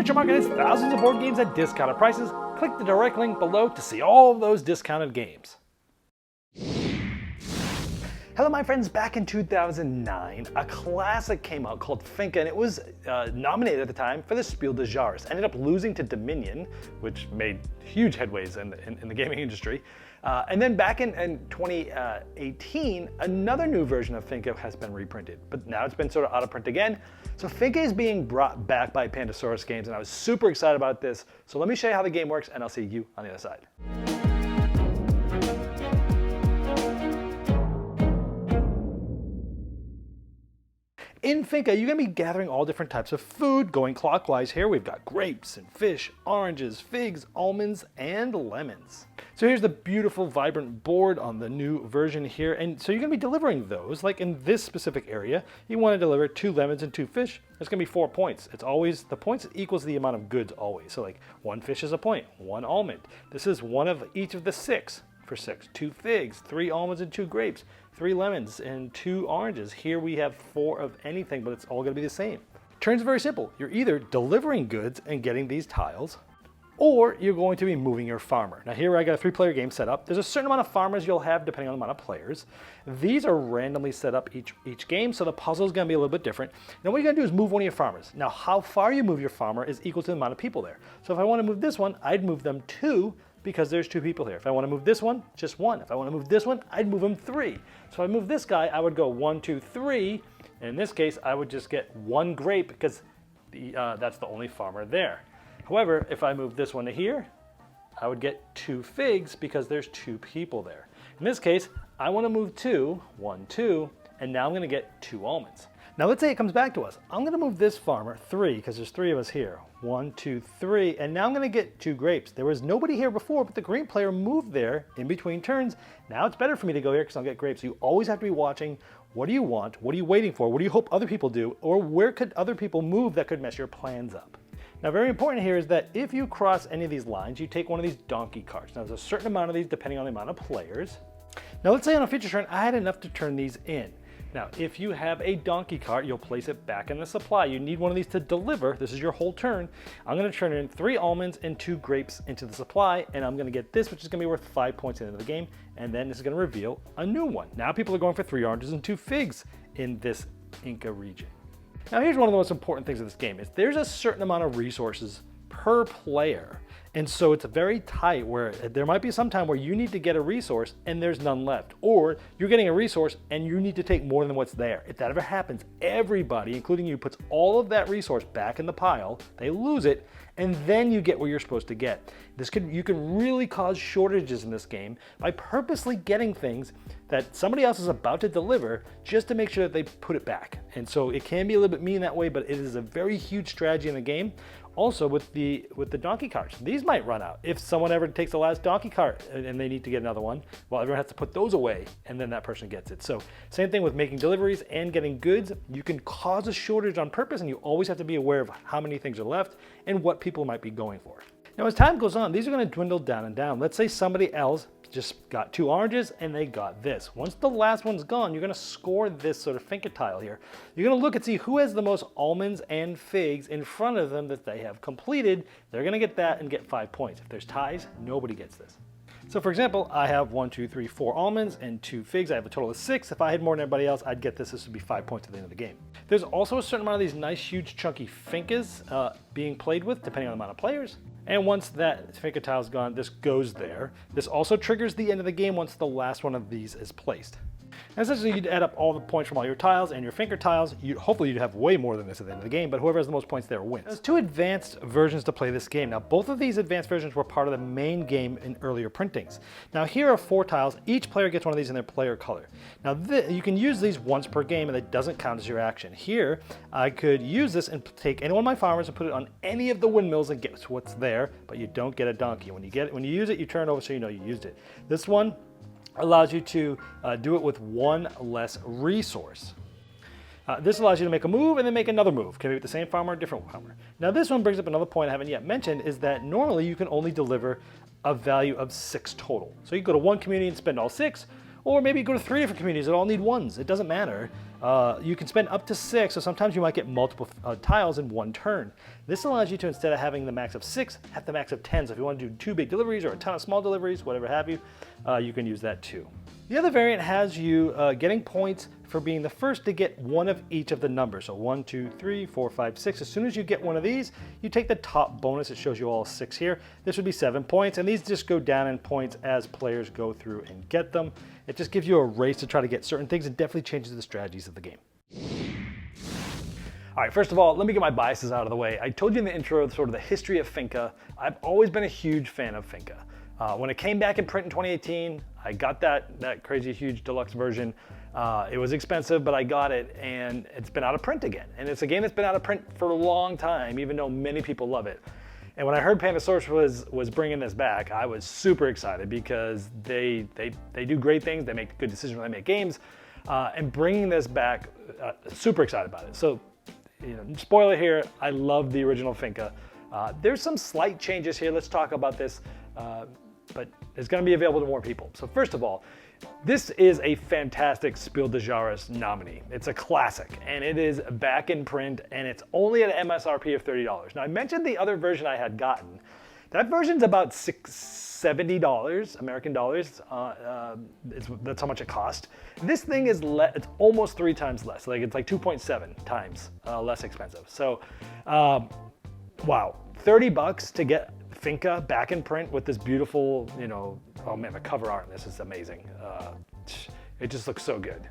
Future Market has thousands of board games at discounted prices. Click the direct link below to see all of those discounted games. Hello my friends, back in 2009, a classic came out called Finca, and it was nominated at the time for the Spiel Des Jahres. Ended up losing to Dominion, which made huge headways in the gaming industry. And then back in 2018, another new version of Finca has been reprinted, but now it's been sort of out of print again. So Finca is being brought back by Pandasaurus Games, and I was super excited about this. So let me show you how the game works, and I'll see you on the other side. In Finca, you're going to be gathering all different types of food. Going clockwise here, we've got grapes and fish, oranges, figs, almonds, and lemons. So here's the beautiful, vibrant board on the new version here. And so you're going to be delivering those. Like in this specific area, you want to deliver 2 lemons and 2 fish. It's going to be 4 points. It's always, the points equals the amount of goods always. So like 1 fish is a point, 1 almond. This is one of each of the 6 for 6. 2 figs, 3 almonds and 2 grapes. 3 lemons and 2 oranges. Here we have 4 of anything, but it's all going to be the same. Turns very simple. You're either delivering goods and getting these tiles, or you're going to be moving your farmer. Now here I got a 3-player game set up. There's a certain amount of farmers you'll have depending on the amount of players. These are randomly set up each game, so the puzzle is going to be a little bit different. Now what you're going to do is move one of your farmers. Now how far you move your farmer is equal to the amount of people there. So if I want to move this one, I'd move them 2, because there's 2 people here. If I want to move this one, just 1. If I want to move this one, I'd move them 3. So if I move this guy, I would go 1, 2, 3. And in this case, I would just get 1 grape because that's the only farmer there. However, if I move this one to here, I would get 2 figs because there's 2 people there. In this case, I want to move 2, 1, 2, and now I'm going to get 2 almonds. Now let's say it comes back to us. I'm going to move this farmer 3 because there's 3 of us here. 1, 2, 3, and now I'm going to get 2 grapes. There was nobody here before, but the green player moved there in between turns. Now it's better for me to go here because I'll get grapes. So you always have to be watching. What do you want? What are you waiting for? What do you hope other people do? Or where could other people move that could mess your plans up? Now very important here is that if you cross any of these lines, you take one of these donkey carts. Now there's a certain amount of these depending on the amount of players. Now let's say on a future turn, I had enough to turn these in. Now, if you have a donkey cart, you'll place it back in the supply. You need one of these to deliver. This is your whole turn. I'm going to turn in 3 almonds and 2 grapes into the supply, and I'm going to get this, which is going to be worth 5 points at the end of the game, and then this is going to reveal a new one. Now people are going for 3 oranges and 2 figs in this Inca region. Now here's one of the most important things of this game is there's a certain amount of resources per player. And so it's very tight where there might be some time where you need to get a resource and there's none left. Or you're getting a resource and you need to take more than what's there. If that ever happens, everybody, including you, puts all of that resource back in the pile, they lose it, and then you get what you're supposed to get. You can really cause shortages in this game by purposely getting things that somebody else is about to deliver just to make sure that they put it back. And so it can be a little bit mean that way, but it is a very huge strategy in the game. Also with the donkey carts, these might run out. If someone ever takes the last donkey cart and they need to get another one, well, everyone has to put those away and then that person gets it. So same thing with making deliveries and getting goods. You can cause a shortage on purpose, and you always have to be aware of how many things are left and what people might be going for. Now as time goes on, these are going to dwindle down and down. Let's say somebody else just got 2 oranges and they got this. Once the last one's gone, you're going to score this sort of Finca tile here. You're going to look and see who has the most almonds and figs in front of them that they have completed. They're going to get that and get 5 points. If there's ties, nobody gets this. So for example, I have 1, 2, 3, 4 almonds and 2 figs. I have a total of 6. If I had more than everybody else, I'd get this. This would be 5 points at the end of the game. There's also a certain amount of these nice, huge, chunky Fincas being played with, depending on the amount of players. And once that Finca tile is gone, this goes there. This also triggers the end of the game once the last one of these is placed. And essentially, you'd add up all the points from all your tiles and your Finca tiles. Hopefully you'd have way more than this at the end of the game, but whoever has the most points there wins. There's 2 advanced versions to play this game. Now, both of these advanced versions were part of the main game in earlier printings. Now, here are 4 tiles. Each player gets one of these in their player color. Now, you can use these once per game, and it doesn't count as your action. Here, I could use this and take any one of my farmers and put it on any of the windmills and guess what's there, but you don't get a donkey. When you use it, you turn it over so you know you used it. This one allows you to do it with 1 less resource. This allows you to make a move and then make another move. Can be with the same farmer or a different farmer. Now this one brings up another point I haven't yet mentioned, is that normally you can only deliver a value of 6 total. So you go to one community and spend all 6, Or maybe go to 3 different communities that all need 1s. It doesn't matter. You can spend up to 6, so sometimes you might get multiple tiles in one turn. This allows you to, instead of having the max of 6, have the max of 10. So if you want to do 2 big deliveries or a ton of small deliveries, whatever have you, you can use that too. The other variant has you getting points for being the first to get one of each of the numbers. So 1, 2, 3, 4, 5, 6. As soon as you get one of these, you take the top bonus. It shows you all 6 here. This would be 7 points, and these just go down in points as players go through and get them. It just gives you a race to try to get certain things. It definitely changes the strategies of the game. All right, first of all, let me get my biases out of the way. I told you in the intro sort of the history of Finca. I've always been a huge fan of Finca. When it came back in print in 2018, I got that crazy huge deluxe version. It was expensive, but I got it, and it's been out of print again. And it's a game that's been out of print for a long time, even though many people love it. And when I heard Pandasaurus was bringing this back, I was super excited because they do great things. They make good decisions when they make games, and bringing this back, super excited about it. So, spoiler here, I love the original Finca. There's some slight changes here. Let's talk about this. But it's going to be available to more people. So first of all, this is a fantastic Spiel Des Jahres nominee. It's a classic, and it is back in print, and it's only at an MSRP of $30. Now, I mentioned the other version I had gotten. That version's about $70 American dollars. That's how much it cost. This thing is it's almost 3 times less. It's like 2.7 times less expensive. So, wow, $30 to get Finca back in print with this beautiful, oh man, the cover art in this is amazing. It just looks so good.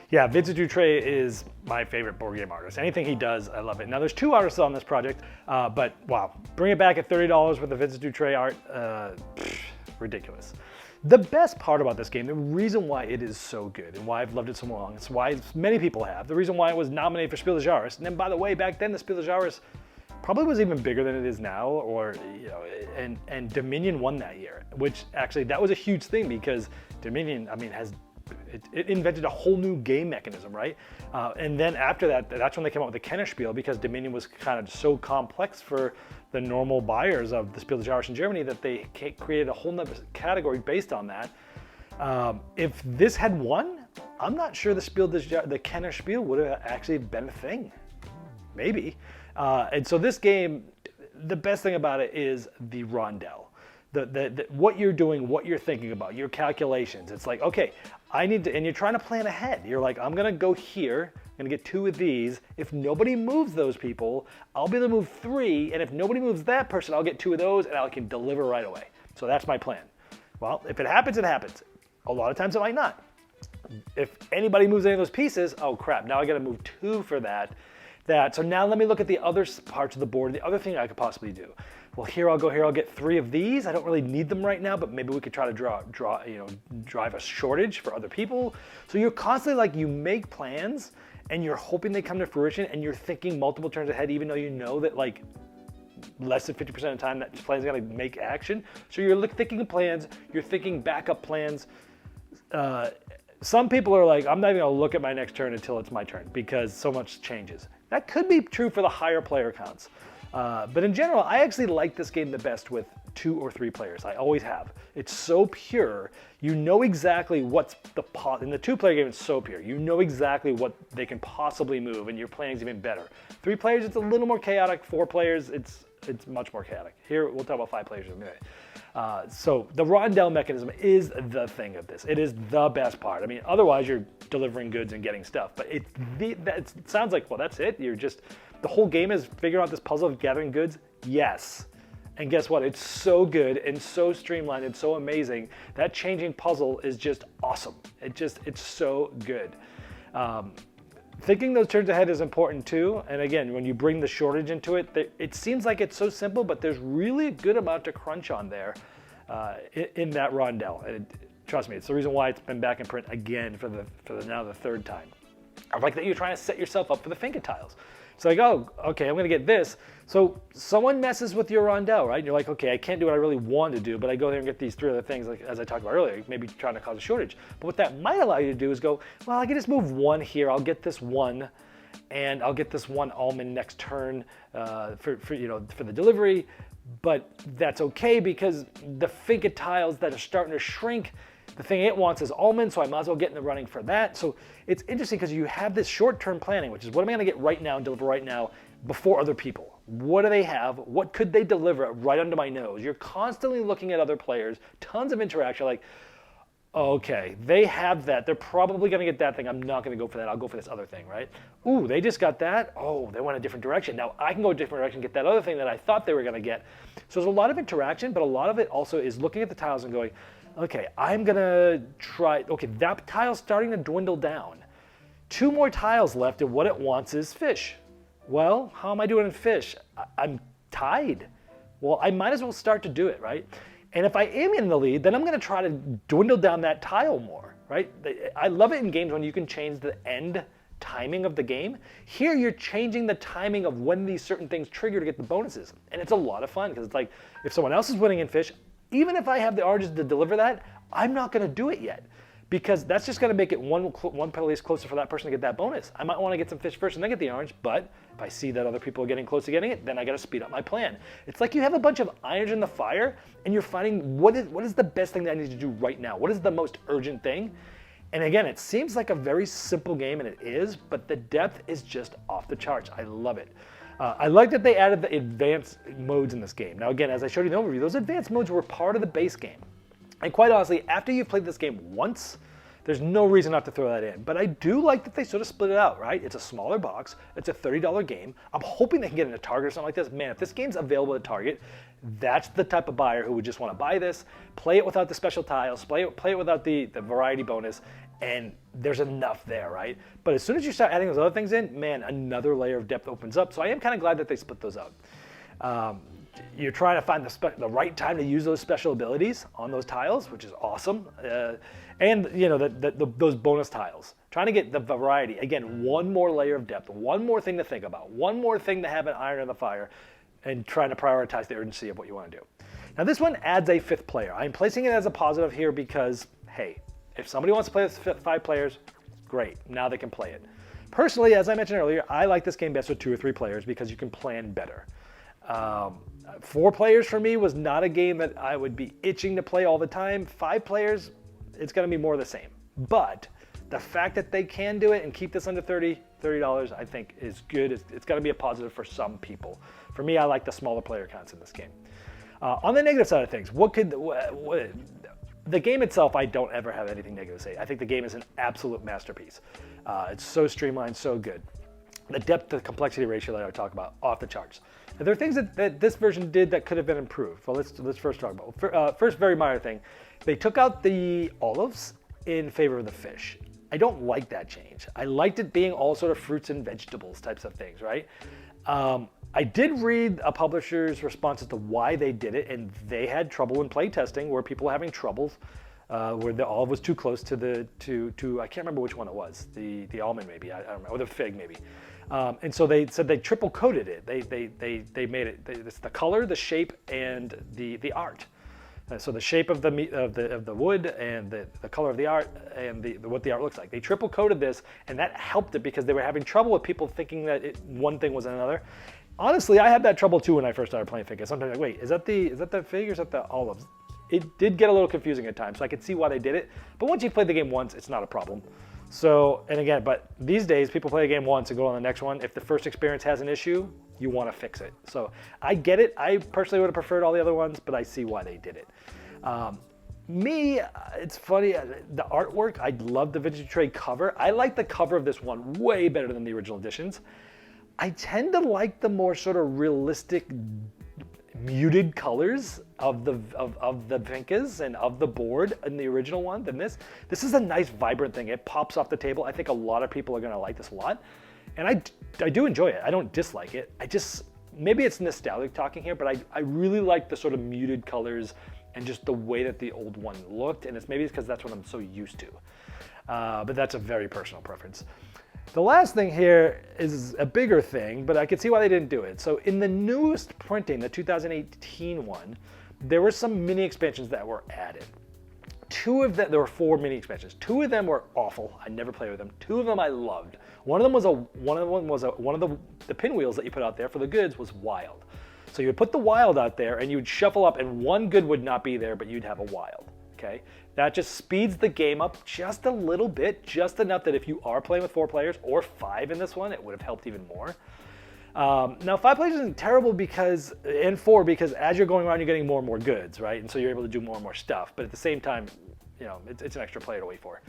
Yeah, Vincent Dutrait is my favorite board game artist. Anything he does, I love it. Now, there's 2 artists on this project, but wow, bring it back at $30 with the Vincent Dutrait art, ridiculous. The best part about this game, the reason why it is so good and why I've loved it so long, it's why many people have, the reason why it was nominated for Spiel des Jahres, and then by the way, back then the Spiel des Jahres probably was even bigger than it is now, or and Dominion won that year, which actually that was a huge thing because Dominion, it invented a whole new game mechanism, right? And then after that, that's when they came out with the Kenner Spiel, because Dominion was kind of so complex for the normal buyers of the Spiel des Jahres in Germany that they created a whole nother category based on that. If this had won, I'm not sure the Kenner Spiel would have actually been a thing. Maybe. And so this game, the best thing about it is the rondel. What you're doing, what you're thinking about, your calculations. It's like, okay, and you're trying to plan ahead. You're like, I'm gonna go here, I'm gonna get 2 of these. If nobody moves those people, I'll be able to move 3, and if nobody moves that person, I'll get 2 of those, and I can deliver right away. So that's my plan. Well, if it happens, it happens. A lot of times it might not. If anybody moves any of those pieces, oh crap, now I gotta move 2 for that. So now let me look at the other parts of the board, the other thing I could possibly do. Well, here I'll get 3 of these. I don't really need them right now, but maybe we could try to drive a shortage for other people. So you're constantly you make plans and you're hoping they come to fruition, and you're thinking multiple turns ahead, even though you know that less than 50% of the time that plan's gonna make action. So you're thinking of plans, you're thinking backup plans. Some people are like, I'm not even gonna look at my next turn until it's my turn because so much changes. That could be true for the higher player counts. But in general, I actually like this game the best with 2 or 3 players. I always have. It's so pure. You know exactly what's in the 2-player game, it's so pure. You know exactly what they can possibly move, and your planning's even better. 3 players, it's a little more chaotic. 4 players, it's much more chaotic. Here, we'll talk about 5 players in a minute. So the rondel mechanism is the thing of this. It is the best part. Otherwise you're delivering goods and getting stuff, but it sounds like, well, that's it? The whole game is figuring out this puzzle of gathering goods? Yes. And guess what? It's so good and so streamlined and so amazing. That changing puzzle is just awesome. It's so good. Thinking those turns ahead is important too. And again, when you bring the shortage into it, it seems like it's so simple, but there's really a good amount to crunch on there in that rondel. And trust me, it's the reason why it's been back in print again for now the 3rd time. I like that you're trying to set yourself up for the Finca tiles. It's like, oh, okay, I'm gonna get this. So someone messes with your rondel, right? And you're like, okay, I can't do what I really want to do, but I go there and get these 3 other things, like as I talked about earlier, maybe trying to cause a shortage. But what that might allow you to do is go, well, I can just move 1 here. I'll get this 1, and I'll get this 1 almond next turn for the delivery. But that's okay because the Finca tiles that are starting to shrink, The thing it wants is almonds, so I might as well get in the running for that. So it's interesting because you have this short-term planning, which is what am I gonna get right now and deliver right now before other people? What do they have? What could they deliver right under my nose? You're constantly looking at other players, tons of interaction, like, okay, they have that. They're probably gonna get that thing. I'm not gonna go for that. I'll go for this other thing, right? Ooh, they just got that. Oh, they went a different direction. Now I can go a different direction, get that other thing that I thought they were gonna get. So there's a lot of interaction, but a lot of it also is looking at the tiles and going, okay, I'm gonna try, okay, that tile's starting to dwindle down. 2 more tiles left, and what it wants is fish. Well, how am I doing in fish? I'm tied. Well, I might as well start to do it, right? And if I am in the lead, then I'm gonna try to dwindle down that tile more, right? I love it in games when you can change the end timing of the game. Here, you're changing the timing of when these certain things trigger to get the bonuses. And it's a lot of fun, because it's like, if someone else is winning in fish, even if I have the oranges to deliver that, I'm not gonna do it yet. Because that's just gonna make it one place closer for that person to get that bonus. I might wanna get some fish first and then get the orange, but if I see that other people are getting close to getting it, then I gotta speed up my plan. It's like you have a bunch of irons in the fire and you're finding what is the best thing that I need to do right now? What is the most urgent thing? And again, it seems like a very simple game, and it is, but the depth is just off the charts. I love it. I like that they added the advanced modes in this game. Now again, as I showed you in the overview, those advanced modes were part of the base game. And quite honestly, after you've played this game once, there's no reason not to throw that in. But I do like that they sort of split it out, right? It's a smaller box. It's a $30 game. I'm hoping they can get it at Target or something like this. Man, if this game's available at Target, that's the type of buyer who would just want to buy this, play it without the special tiles, play it without the variety bonus, and there's enough there, right? But as soon as you start adding those other things in, man, another layer of depth opens up. So I am kind of glad that they split those out. You're trying to find the right time to use those special abilities on those tiles, which is awesome. And you know, those bonus tiles. Trying to get the variety. Again, one more layer of depth, one more thing to think about, one more thing to have an iron in the fire, and trying to prioritize the urgency of what you want to do. Now this one adds a 5th player. I'm placing it as a positive here because, hey, if somebody wants to play with 5 players, great, now they can play it. Personally, as I mentioned earlier, I like this game best with 2 or 3 players because you can plan better. 4 players for me was not a game that I would be itching to play all the time. 5 players, it's gonna be more of the same. But the fact that they can do it and keep this under $30, I think is good. It's gotta be a positive for some people. For me, I like the smaller player counts in this game. On the negative side of things, the game itself, I don't ever have anything negative to say. I think the game is an absolute masterpiece. It's so streamlined, so good. The depth to complexity ratio that I talk about, off the charts. And there are things that this version did that could have been improved. Well, let's first talk about. First, very minor thing. They took out the olives in favor of the fish. I don't like that change. I liked it being all sort of fruits and vegetables types of things, right? I did read a publisher's response as to why they did it, and they had trouble in play testing where people were having troubles where the olive was too close to I can't remember which one it was, the almond maybe, I don't know, or the fig maybe. And so they said they triple coated it. They made it. It's the color, the shape, and the art. So the shape of the wood and the color of the art and what the art looks like. They triple coated this, and that helped it because they were having trouble with people thinking that one thing was another. Honestly, I had that trouble too when I first started playing Finca. Sometimes like, wait, is that the fig or is that the olives? It did get a little confusing at times, so I could see why they did it. But once you've played the game once, it's not a problem. So, and again, but these days, people play a game once and go on the next one. If the first experience has an issue, you want to fix it. So I get it. I personally would have preferred all the other ones, but I see why they did it. It's funny, the artwork, I love the Vintage Trade cover. I like the cover of this one way better than the original editions. I tend to like the more sort of realistic, muted colors of the Fincas and of the board in the original one than this. This is a nice, vibrant thing. It pops off the table. I think a lot of people are going to like this a lot. And I do enjoy it. I don't dislike it. Maybe it's nostalgic talking here, but I really like the sort of muted colors and just the way that the old one looked. And maybe it's because that's what I'm so used to. But that's a very personal preference. The last thing here is a bigger thing, but I can see why they didn't do it. So in the newest printing, the 2018 one, there were some mini expansions that were added. There were 4 mini expansions. 2 of them were awful. I never played with them. 2 of them I loved. One of the pinwheels that you put out there for the goods was wild. So you would put the wild out there and you would shuffle up and one good would not be there, but you'd have a wild. okay? That just speeds the game up just a little bit, just enough that if you are playing with 4 players, or 5 in this one, it would have helped even more. Now 5 players isn't terrible and 4 because as you're going around, you're getting more and more goods, right? And so you're able to do more and more stuff. But at the same time, you know, it's an extra player to wait for.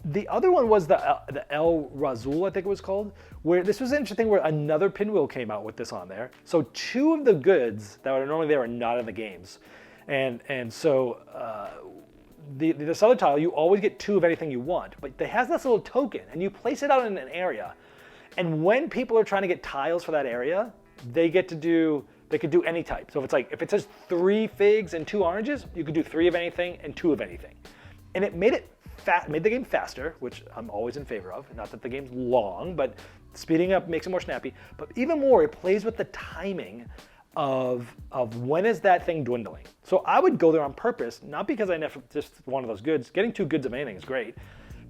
The other one was the El Razul, I think it was called, where this was interesting where another pinwheel came out with this on there. So 2 of the goods that are normally there are not in the games. And so this other tile, you always get 2 of anything you want, but it has this little token and you place it out in an area. And when people are trying to get tiles for that area, they could do any type. So if it says 3 figs and 2 oranges, you could do 3 of anything and 2 of anything. And it made the game faster, which I'm always in favor of. Not that the game's long, but speeding up makes it more snappy. But even more, it plays with the timing of when is that thing dwindling. So I would go there on purpose, not because I never just one of those goods. Getting 2 goods of anything is great,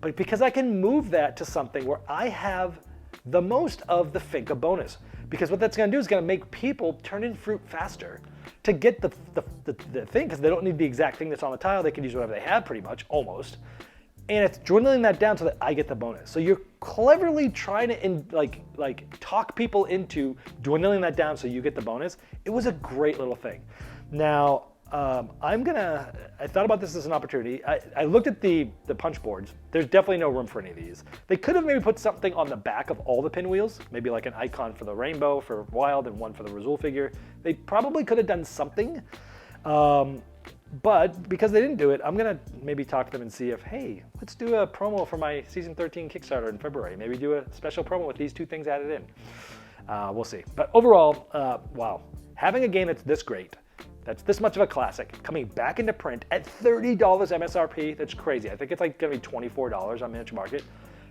but because I can move that to something where I have the most of the Finca bonus. Because what that's going to do is going to make people turn in fruit faster to get the thing, because they don't need the exact thing that's on the tile. They can use whatever they have pretty much, almost. And it's dwindling that down so that I get the bonus. So you're cleverly trying to talk people into dwindling that down so you get the bonus. It was a great little thing. Now, I thought about this as an opportunity. I looked at the punch boards. There's definitely no room for any of these. They could have maybe put something on the back of all the pinwheels, maybe like an icon for the rainbow for Wild and one for the Razul figure. They probably could have done something. But because they didn't do it, I'm going to maybe talk to them and see if, hey, let's do a promo for my Season 13 Kickstarter in February. Maybe do a special promo with these 2 things added in. We'll see. But overall, wow. Having a game that's this great, that's this much of a classic, coming back into print at $30 MSRP, that's crazy. I think it's like going to be $24 on Miniature Market.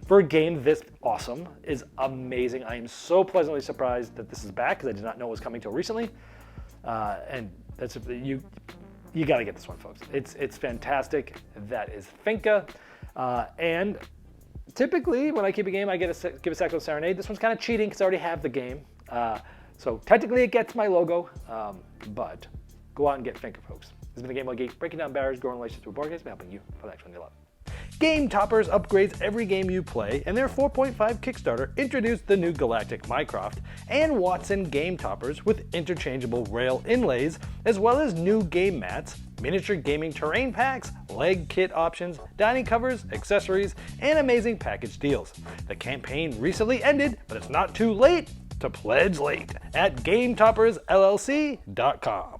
For a game this awesome is amazing. I am so pleasantly surprised that this is back because I did not know it was coming till recently. And that's you got to get this one, folks. It's fantastic. That is Finca. And typically, when I keep a game, I give a Sacco Serenade. This one's kind of cheating because I already have the game. So technically, it gets my logo. But go out and get Finca, folks. This has been the Game Boy Geek, breaking down barriers, growing relationships with board games, and helping you for the next one you love. Game Toppers upgrades every game you play, and their 4.5 Kickstarter introduced the new Galactic Mycroft and Watson Game Toppers with interchangeable rail inlays, as well as new game mats, miniature gaming terrain packs, leg kit options, dining covers, accessories, and amazing package deals. The campaign recently ended, but it's not too late to pledge late at GameToppersLLC.com.